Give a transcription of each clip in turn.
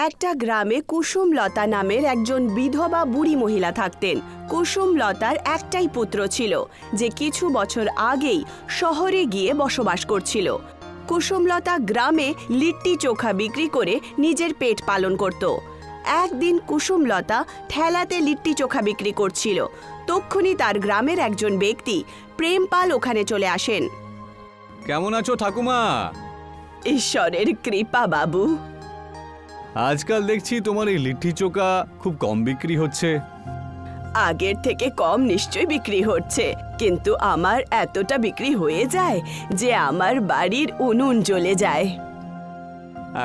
একটা গ্রামে কুসুমলতা নামের একজন বিধবা বুড়ি মহিলা থাকতেন। কুসুমলতার একটাই পুত্র ছিল, যে কিছু বছর আগেই শহরে গিয়ে বসবাস করছিল। কুসুমলতা গ্রামে লিট্টি চোখা বিক্রি করে নিজের পেট পালন করত। একদিন কুসুমলতা ঠেলাতে লিট্টি চোখা বিক্রি করছিল। তক্ষুনি তার গ্রামের একজন ব্যক্তি প্রেমপাল ওখানে চলে আসেন। কেমন আছো ঠাকুমা? ঈশ্বরের কৃপা বাবু। আজকাল দেখছি তোমার এই লিট্টি চোখা খুব কম বিক্রি হচ্ছে। আগের থেকে কম নিশ্চয়ই বিক্রি হচ্ছে, কিন্তু আমার এতটা বিক্রি হয়ে যায় যে আমার বাড়ির উনুন জ্বলে যায়।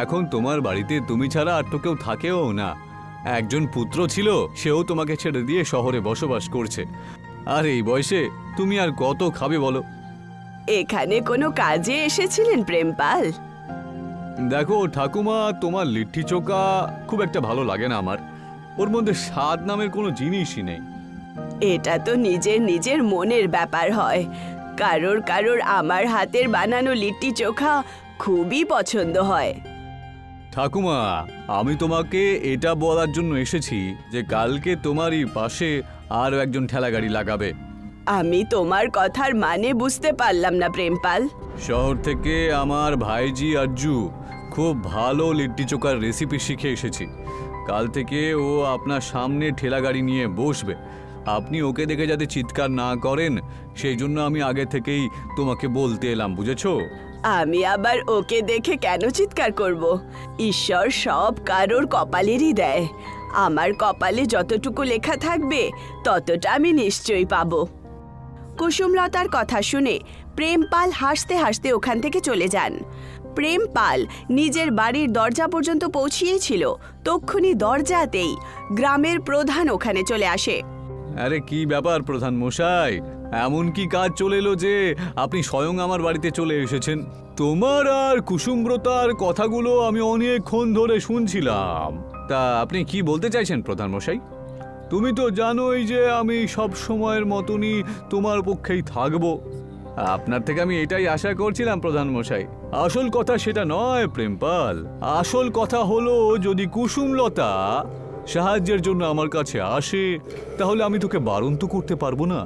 এখন তোমার বাড়িতে তুমি ছাড়া আর তো কেউ থাকেও না। একজন পুত্র ছিল, সেও তোমাকে ছেড়ে দিয়ে শহরে বসবাস করছে। আর এই বয়সে তুমি আর কত খাবে বলো? এখানে কোনো কাজে এসেছিলেন প্রেমপাল? দেখো ঠাকুমা, তোমার লিট্টি চোখা খুব একটা ভালো লাগে না আমার। ওর মধ্যে স্বাদ নামের কোনো জিনিসই নেই। এটা তো নিজের নিজের মনের ব্যাপার হয়। কারোর কারোর আমার হাতের বানানো লিট্টি চোখা খুবই পছন্দ হয়। ঠাকুমা, আমি তোমাকে এটা বলার জন্য এসেছি যে কালকে তোমারই পাশে আরও একজন ঠেলাগাড়ি লাগাবে। আমি তোমার কথার মানে বুঝতে পারলাম না প্রেমপাল। শহর থেকে আমার ভাইজি আরজু খুব ভালো লিট্টি চোখার রেসিপি শিখে এসেছি। কাল থেকে ও আপনার সামনে ঠেলাগাড়ি নিয়ে বসবে। আপনি ওকে দেখে যাতে চিৎকার না করেন, সেই জন্য আমি আগে থেকেই তোমাকে বলতে এলাম, বুঝেছো? আমি আবার ওকে দেখে কেন চিৎকার করব? ঈশ্বর সব কারোর কপালেরই দেয়। আমার কপালে যতটুকু লেখা থাকবে ততটা আমি নিশ্চয়ই পাবো। কুসুমলতার কথা শুনে প্রেমপাল হাসতে হাসতে ওখান থেকে চলে যান। প্রেমপাল নিজের বাড়ির দরজা পর্যন্ত পৌঁছিয়েছিল, তক্ষুনি দরজাতেই গ্রামের প্রধান ওখানে চলে আসে। আরে কি ব্যাপার প্রধান মশাই, এমন কি কাজ চলে এলো যে আপনি স্বয়ং আমার বাড়িতে চলে এসেছেন? তোমার আর কুসুমব্রতার কথাগুলো আমি অনেকক্ষণ ধরে শুনছিলাম। তা আপনি কি বলতে চাইছেন প্রধান মশাই? তুমি তো জানোই যে আমি সব সময়ের মতনই তোমার পক্ষেই থাকবো। আপনার থেকে আমি এটাই আশা করছিলাম প্রধান মশাই। আসল কথা সেটা নয় প্রেমপাল, আসল কথা হলো যদি কুসুমলতা সাহায্যের জন্য আমার কাছে আসে তাহলে আমি তোকে বারণ তো করতে পারবো না।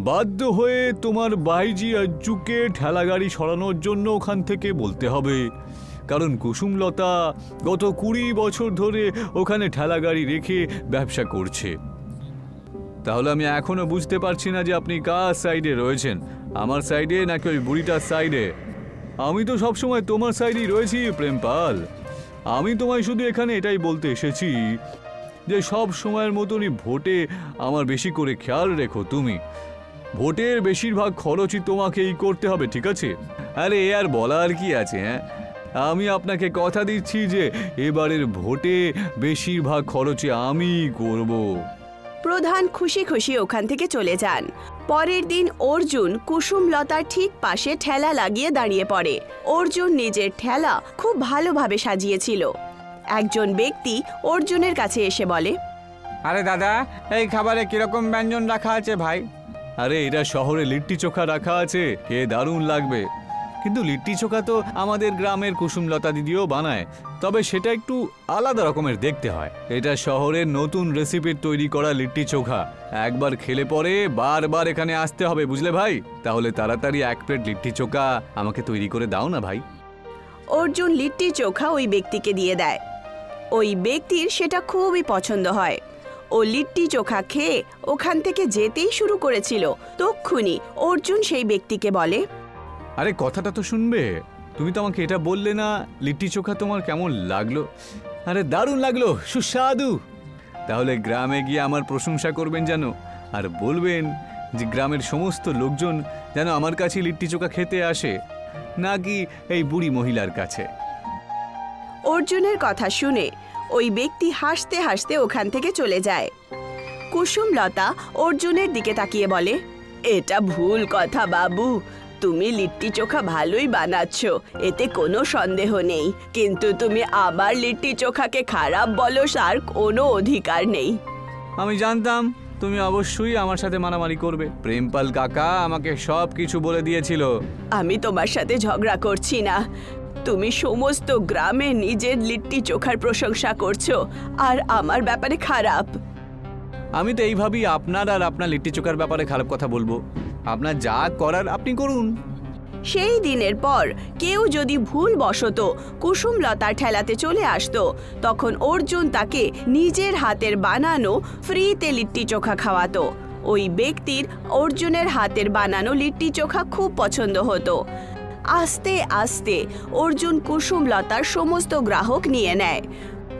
বাধ্য হয়ে তোমার ভাইজি আজ্জুকে ঠেলাগাড়ি সরানোর জন্য ওখান থেকে বলতে হবে, কারণ কুসুমলতা গত 20 বছর ধরে ওখানে ঠেলাগাড়ি রেখে ব্যবসা করছে। তাহলে আমি এখনো বুঝতে পারছি না যে আপনি কার সাইডে রয়েছেন, আমার সাইডে নাকি ওই বুড়িটার সাইডে? আমি তো সবসময় তোমার সাইডেই রয়েছি প্রেমপাল। আমি তোমায় শুধু এখানে এটাই বলতে এসেছি যে সব সময়ের মতনই ভোটে আমার বেশি করে খেয়াল রেখো তুমি। ভোটের বেশিরভাগ খরচই তোমাকেই করতে হবে, ঠিক আছে? আরে এ আর বলার কি আছে? হ্যাঁ, আমি আপনাকে কথা দিচ্ছি যে এবারের ভোটে বেশিরভাগ খরচে আমি করব। প্রধান খুশি খুশি ওখান থেকে চলে যান। পরের দিন অর্জুন কুসুমলতার ঠিক পাশে ঠেলা লাগিয়ে দাঁড়িয়ে পড়ে। অর্জুন নিজের ঠেলা খুব ভালোভাবে সাজিয়েছিল। একজন ব্যক্তি অর্জুনের কাছে এসে বলে, আরে দাদা, এই খাবারে কিরকম ব্যঞ্জন রাখা আছে ভাই? আরে এটা শহরে লিট্টি চোখা রাখা আছে, খেয়ে দারুণ লাগবে। কিন্তু লিট্টি চোখা তো আমাদের গ্রামের কুসুমলতা দিদিও বানায়, তবে সেটা একটু আলাদা রকমের দেখতে হয়। এটা শহরের নতুন রেসিপির তৈরি করা লিট্টি চোখা। একবার খেলে পরে বারবার এখানে আসতে হবে, বুঝলে ভাই? তাহলে তাড়াতাড়ি 1 প্লেট লিট্টি চোখা আমাকে তৈরি করে দাও না ভাই। অর্জুন লিট্টি চোখা ওই ব্যক্তিকে দিয়ে দেয়। ওই ব্যক্তির সেটা খুবই পছন্দ হয়। ও লিট্টি চোখা খেয়ে ওখান থেকে যেতেই শুরু করেছিল, তক্ষুনি অর্জুন সেই ব্যক্তিকে বলে, আরে কথাটা তো শুনবে। তুমি তো আমাকে এটা বললে না লিট্টি চোখা তোমার কেমন লাগলো? আরে দারুণ লাগলো, সুস্বাদু। তাহলে গ্রামে গিয়ে আমার প্রশংসা করবেন যেন, আর বলবেন যে গ্রামের সমস্ত লোকজন যেন আমার কাছে লিট্টি চোখা খেতে আসে, নাকি এই বুড়ি মহিলার কাছে। অর্জুনের কথা শুনে ওই ব্যক্তি হাসতে হাসতে ওখান থেকে চলে যায়। কুসুমলতা অর্জুনের দিকে তাকিয়ে বলে, এটা ভুল কথা বাবু। তুমি লিট্টি চোখা ভালোই বানাচ্ছ, এতে কোনো সন্দেহ নেই, কিন্তু তুমি আবার লিট্টি চোখাকে খারাপ বলো তার কোনো অধিকার নেই। আমি জানতাম তুমি অবশ্যই আমার সাথে মারামারি করবে। প্রেমপাল কাকা আমাকে সব কিছু বলে দিয়েছিল। আমি তোমার সাথে ঝগড়া করছি না, তুমি সমস্ত গ্রামে নিজের লিট্টি চোখার প্রশংসা করছো আর আমার ব্যাপারে খারাপ। আমি তো এইভাবেই আপনার আর আপনার লিট্টি চোখার ব্যাপারে খারাপ কথা বলবো। আপনার যা করার আপনি করুন। সেই দিনের পর কেউ যদি ভুলবশত কুসুমলতার ঠেলাতে চলে আসতো, তখন অর্জুন তাকে নিজের হাতের বানানো ফ্রিতে লিট্টি চোখা খাওয়াতো। ওই ব্যক্তির অর্জুনের হাতের বানানো লিট্টি চোখা খুব পছন্দ হতো। আস্তে আস্তে অর্জুন কুসুমলতার সমস্ত গ্রাহক নিয়ে নেয়।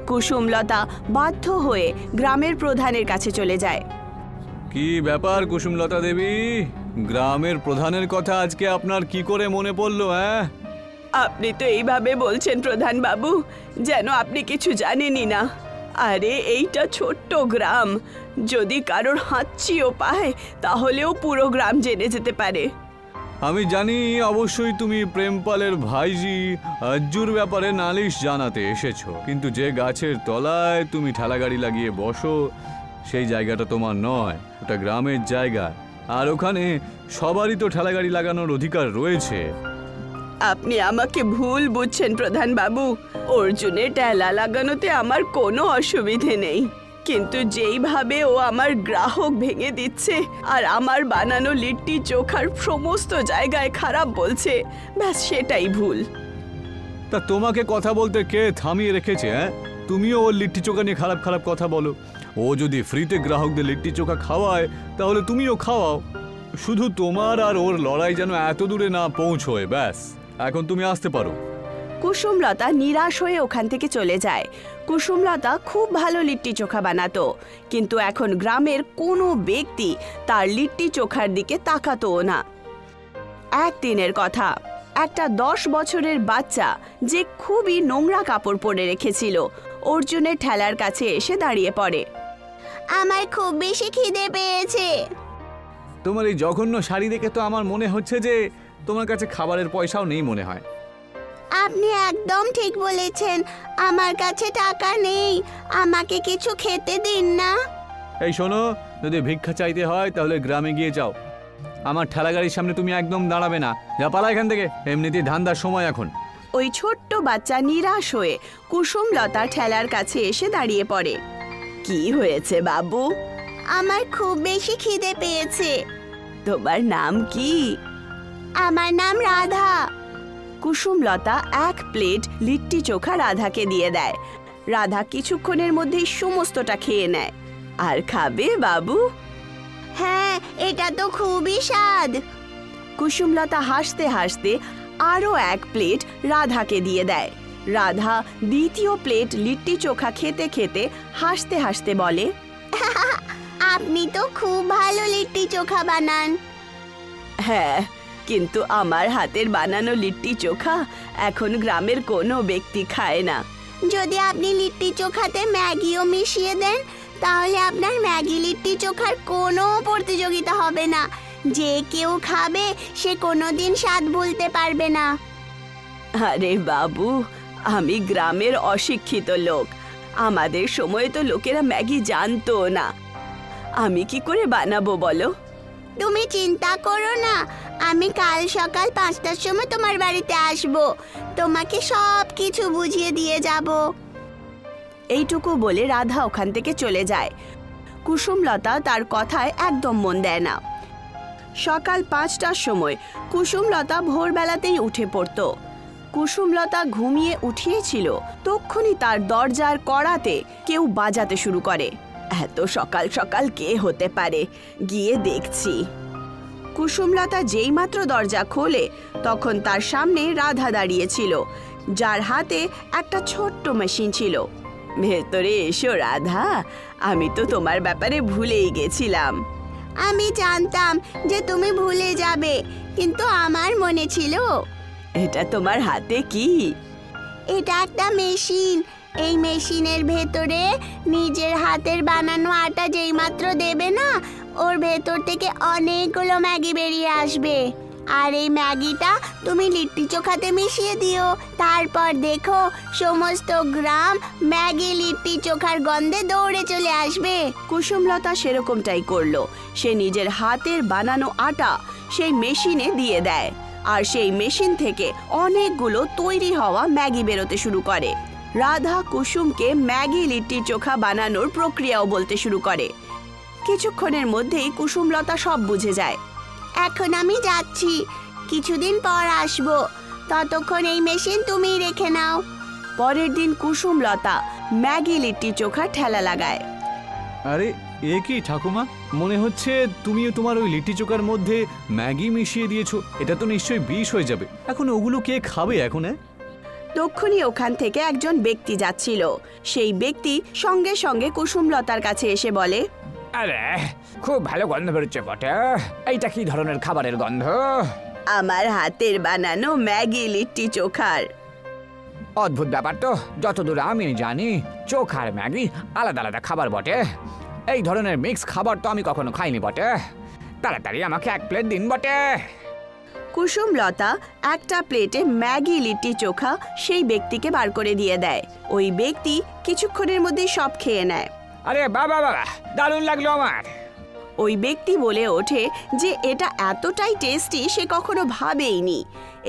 কুসুমলতা বাধ্য হয়ে গ্রামের প্রধানের কাছে চলে যায়। কি ব্যাপার কুসুমলতা দেবী, গ্রামের প্রধানের কথা আজকে আপনার কি করে মনে পড়লো? হ্যাঁ, আপনি তো এইভাবে বলছেন প্রধান বাবু, যেন আপনি কিছু জানেনই না। আরে এইটা ছোট্ট গ্রাম, যদি কারোর হাঁচিও পায় তাহলেও পুরো গ্রাম জেনে যেতে পারে। আমি জানি অবশ্যই তুমি প্রেমপালের ভাইজি আজ্জুর ব্যাপারে নালিশ জানাতে এসেছো, কিন্তু যে গাছের তলায় তুমি ঠেলাগাড়ি লাগিয়ে বসো সেই জায়গাটা তোমার নয়, ওটা গ্রামের জায়গা। আর ওখানে সবারই তো ঠেলাগাড়ি লাগানোর অধিকার রয়েছে। আপনি আমাকে ভুল বুঝছেন প্রধান বাবু। অর্জুনের ঠেলা লাগানোতে আমার কোনো অসুবিধে নেই, কিন্তু যেইভাবে ও আমার গ্রাহক ভেঙে দিচ্ছে আর আমার বানানো লিট্টি চোখার সমস্ত জায়গায় খারাপ বলছে, ব্যাস সেটাই ভুল। তা তোমাকে কথা বলতে কে থামিয়ে রেখেছে? হ্যাঁ, তুমিও ওর লিট্টি চোখা নিয়ে খারাপ খারাপ কথা বলো। ও যদি ফ্রিতে গ্রাহকদের লিট্টি চোখা খাওয়ায় তাহলে তুমিও খাওয়াও। শুধু তোমার আর ওর লড়াই যেন এত দূরে না পৌঁছয়। ব্যাস, এখন তুমি আসতে পারো। কুসুমলতা নিরাশ হয়ে ওখান থেকে চলে যায়। কুসুমলতা খুব ভালো লিট্টি চোখা বানাতো, কিন্তু এখন গ্রামের কোনো ব্যক্তি তার লিট্টি চোখার দিকে তাকাতও না। একদিনের কথা, একটা 10 বছরের বাচ্চা যে খুবই নোংরা কাপড় পরে রেখেছিল অর্জুনের ঠেলার কাছে এসে দাঁড়িয়ে পড়ে। আমার খুব বেশি খিদে পেয়েছে। তোমার এই জঘন্য শাড়ি দেখে তো আমার মনে হচ্ছে যে তোমার কাছে খাবারের পয়সাও নেই মনে হয়। আপনি একদম ঠিক বলেছেন, আমার কাছে টাকা নেই, আমাকে কিছু খেতে দিন না। এই শোনো, যদি ভিক্ষা চাইতে হয় তাহলে গ্রামে গিয়ে যাও। আমার ঠেলাগাড়ির সামনে তুমি একদম দাঁড়াবে না। যা, পালা এখান থেকে, এমনিতেই ধান্দার সময় এখন। ওই ছোট্ট বাচ্চা নিরাশ হয়ে কুসুমলতা ঠেলার কাছে এসে দাঁড়িয়ে পড়ে। কি হয়েছে বাবু? আমার খুব বেশি খিদে পেয়েছে। তোমার নাম কি? আমার নাম রাধা। কুসুমলতা 1 প্লেট লিট্টি চোখা রাধাকে দিয়ে দেয়। রাধা কিছুক্ষণের মধ্যেই সমস্তটা খেয়ে নেয়। আর খাবে বাবু? হ্যাঁ, এটা তো খুবই স্বাদ। কুসুমলতা হাসতে হাসতে আরও 1 প্লেট রাধাকে দিয়ে দেয়। রাধা দ্বিতীয় প্লেট লিট্টি চোখা খেতে খেতে হাসতে হাসতে বলে, আপনি তো খুব ভালো লিট্টি চোখা বানান। হ্যাঁ, কিন্তু আমার হাতের বানানো লিট্টি চোখা এখন গ্রামের কোনো ব্যক্তি খায় না। যদি আপনি লিট্টি চোখাতে ম্যাগিও মিশিয়ে দেন তাহলে আপনার ম্যাগি লিট্টি চোখার কোনো প্রতিযোগিতা হবে না। যে কেউ খাবে সে কোনোদিন স্বাদ ভুলতে পারবে না। আরে বাবু, আমি গ্রামের অশিক্ষিত লোক, আমাদের সময় তো লোকেরা ম্যাগি জানতো না। আমি কি করে বানাবো বলো? তুমি চিন্তা করো না, আমি কাল সকাল 5টার সময় তোমার বাড়িতে আসব, তোমাকে সব কিছু বুঝিয়ে দিয়ে যাব। এইটুকু বলে রাধা ওখান থেকে চলে যায়। কুসুমলতা তার কথায় একদম মন দেয় না। সকাল 5টার সময় কুসুমলতা ভোরবেলাতেই উঠে পড়ত। কুসুমলতা ঘুমিয়ে উঠিয়েছিল, তক্ষুনি তার দরজার কড়াতে কেউ বাজাতে শুরু করে। এত সকাল সকাল কে হতে পারে, গিয়ে দেখছি। কুসুমলতা যেইমাত্র দরজা খোলে তখন তার সামনে রাধা দাঁড়িয়েছিল, যার হাতে একটা ছোট্ট মেশিন ছিল। ভেতরে এসো রাধা, আমি তো তোমার ব্যাপারে ভুলেই গেছিলাম। আমি জানতাম যে তুমি ভুলে যাবে, কিন্তু আমার মনে ছিল। এটা তোমার হাতে কি? এটা একটা মেশিন। এই মেশিনের ভেতরে নিজের হাতের বানানো আটা যেইমাত্র দেবে না, ওর ভেতর থেকে অনেকগুলো ম্যাগি বেরিয়ে আসবে। আর এই ম্যাগিটা তুমি লিট্টি চোখাতে মিশিয়ে দিও, তারপর দেখো সমস্ত গ্রাম ম্যাগি লিট্টি চোখার গন্ধে দৌড়ে চলে আসবে। কুসুমলতা সেরকমটাই করলো। সে নিজের হাতের বানানো আটা সেই মেশিনে দিয়ে দেয়। আর সেই মেশিন থেকে অনেকগুলো তৈরি হওয়া ম্যাগি বেরোতে শুরু করে। রাধা কুসুমকে ম্যাগি লিট্টি চোখা বানানোর প্রক্রিয়াও বলতে শুরু করে। কিছুক্ষণের মধ্যেই কুসুমলতা সব বুঝে যায়। এখন আমি যাচ্ছি, কিছুদিন পর আসবো, ততক্ষণ এই মেশিন তুমিই রেখে নাও। পরের দিন কুসুমলতা ম্যাগি লিট্টি চোখা ঠেলা লাগায়। আরে এ কি ঠাকুমা, মনে হচ্ছে তুমিও তোমার ওই লিট্টি চোখার মধ্যে ম্যাগি মিশিয়ে দিয়েছো। এটা তো নিশ্চয়ই বিষ হয়ে যাবে। এখন ওগুলো কে খাবে এখন? তক্ষুনি ওখান থেকে একজন ব্যক্তি যাচ্ছিল। সেই ব্যক্তি সঙ্গে সঙ্গে কুসুমলতার কাছে এসে বলে, আরে খুব ভালো গন্ধ বেরোচ্ছে বটে। এইটা কি ধরনের খাবারের গন্ধ? আমার হাতের বানানো ম্যাগি লিট্টি চোখার। অদ্ভুত ব্যাপার তো, যতদূর আমি জানি চোখার ম্যাগি আলাদা আলাদা খাবার বটে। এই ধরনের মিক্স খাবার তো আমি কখনো খাইনি বটে। তাড়াতাড়ি আমাকে 1 প্লেট দিন বটে। কুসুমলতা একটা প্লেটে ম্যাগি লিট্টি চোখা সেই ব্যক্তিকে বার করে দিয়ে দেয়। ওই ব্যক্তি কিছুক্ষণের মধ্যেই সব খেয়ে নেয়। আরে বাবা বাবা, দারুণ লাগলো আমার। ওই ব্যক্তি বলে ওঠে যে এটা এতটাই টেস্টি সে কখনো ভাবেইনি।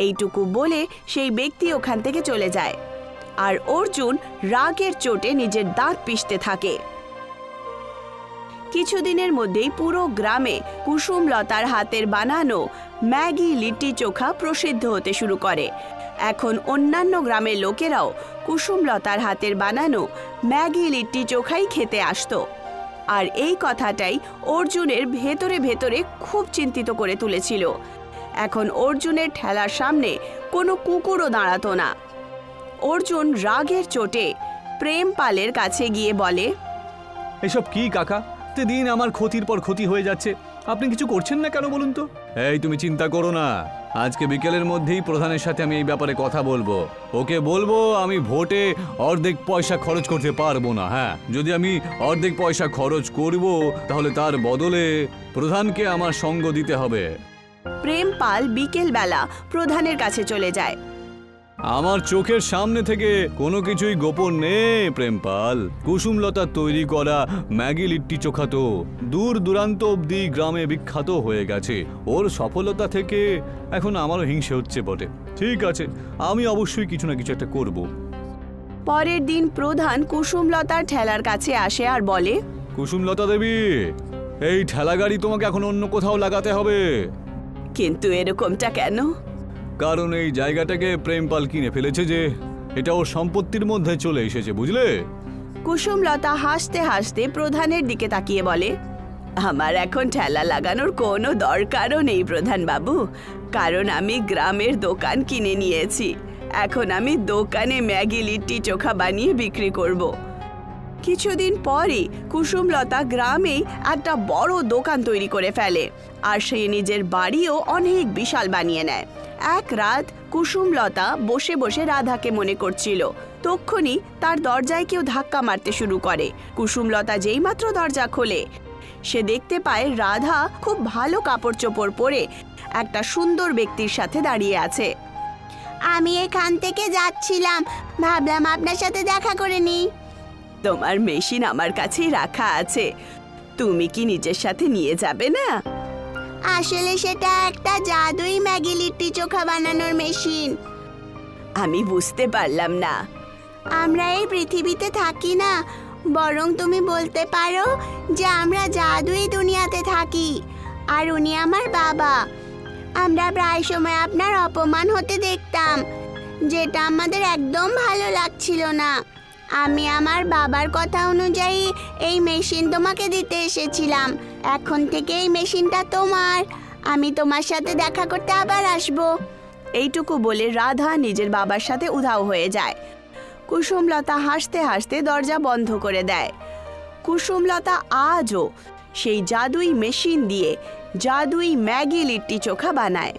এইটুকু বলে সেই ব্যক্তি ওখান থেকে চলে যায়। আর অর্জুন রাগের চোটে নিজের দাঁত পিষতে থাকে। কিছুদিনের মধ্যেই পুরো গ্রামে কুসুমলতার হাতের বানানো ম্যাগি লিট্টি চোখা প্রসিদ্ধ হতে শুরু করে। এখন অন্যান্য গ্রামের লোকেরাও কুসুমলতার হাতের বানানো ম্যাগি লিট্টি চোখাই খেতে আসতো। আর এই কথাটাই অর্জুনের ভেতরে ভেতরে খুব চিন্তিত করে তুলেছিল। এখন অর্জুনের ঠেলার সামনে কোনো কুকুরও দাঁড়াতো না। অর্জুন রাগের চোটে প্রেমপালের কাছে গিয়ে বলে, এসব কি কাকা? প্রতিদিন আমার ক্ষতির পর ক্ষতি হয়ে যাচ্ছে, আপনি কিছু করছেন না কেন বলুন তো? এই তুমি চিন্তা করো না, আজকে বিকেলের মধ্যেই প্রধানের সাথে আমি এই ব্যাপারে কথা বলবো। ওকে বলবো আমি ভোটে অর্ধেক পয়সা খরচ করতে পারবো না। হ্যাঁ, যদি আমি অর্ধেক পয়সা খরচ করব তাহলে তার বদলে প্রধানকে আমার সঙ্গ দিতে হবে। প্রেমপাল বিকেলবেলা প্রধানের কাছে চলে যায়। আমার চোখের সামনে থেকে কোনো কিছুই গোপন নেই প্রেমপাল। কুসুমলতার তৈরি করা ম্যাগি লিট্টি চোখা তো দূর দূরান্ত অব্দি গ্রামে বিখ্যাত হয়ে গেছে। ওর সফলতা থেকে এখন আমারও হিংসে হচ্ছে বটে। ঠিক আছে, আমি অবশ্যই কিছু না কিছু একটা করব। পরের দিন প্রধান কুসুমলতার ঠেলার কাছে আসে আর বলে, কুসুমলতা দেবী, এই ঠেলা গাড়ি তোমাকে এখন অন্য কোথাও লাগাতে হবে। কিন্তু এরকমটা কেন? কারণ এই জায়গাটাকে প্রেমপাল কিনে ফেলেছে, যে এটা ওর সম্পত্তির মধ্যে চলে এসেছে, বুঝলে? কুসুমলতা হাসতে হাসতে প্রধানের দিকে তাকিয়ে বলে, আমার এখন ঠেলা লাগানোর কোনো দরকারও নেই প্রধান বাবু, কারণ আমি গ্রামের দোকান কিনে নিয়েছি। এখন আমি দোকানে ম্যাগি লিট্টি চোখা বানিয়ে বিক্রি করব। কিছুদিন পরই কুসুমলতা গ্রামেই একটা বড় দোকান তৈরি করে ফেলে, আর সে নিজের বাড়িও অনেক বিশাল বানিয়ে নেয়। এক রাত কুসুমলতা বসে বসে রাধাকে মনে করছিল। তক্ষুনি তার দরজায় কেউ ধাক্কা মারতে শুরু করে। কুসুমলতা যেইমাত্র দরজা খোলে, সে দেখতে পায় রাধা খুব ভালো কাপড় চোপড় পরে একটা সুন্দর ব্যক্তির সাথে দাঁড়িয়ে আছে। আমি এখান থেকে যাচ্ছিলাম, ভাবলাম আপনার সাথে দেখা করে নিই। তোমার মেশিন আমার কাছেই রাখা আছে, তুমি কি নিজের সাথে নিয়ে যাবে না? আসলে সেটা একটা জাদুই ম্যাগি লিট্টি চোখা বানানোর মেশিন। আমি বুঝতে পারলাম না। আমরা এই পৃথিবীতে থাকি না, বরং তুমি বলতে পারো যে আমরা জাদুই দুনিয়াতে থাকি। আর উনি আমার বাবা। আমরা প্রায় সময় আপনার অপমান হতে দেখতাম, যেটা আমাদের একদম ভালো লাগছিল না। আমি আমার বাবার কথা অনুযায়ী এই মেশিন তোমাকে দিতে এসেছিলাম। এখন থেকে এই মেশিনটা তোমার। আমি তোমার সাথে দেখা করতে আবার আসবো। এইটুকু বলে রাধা নিজের বাবার সাথে উধাও হয়ে যায়। কুসুমলতা হাসতে হাসতে দরজা বন্ধ করে দেয়। কুসুমলতা আজও সেই জাদুই মেশিন দিয়ে জাদুই ম্যাগি লিট্টি চোখা বানায়।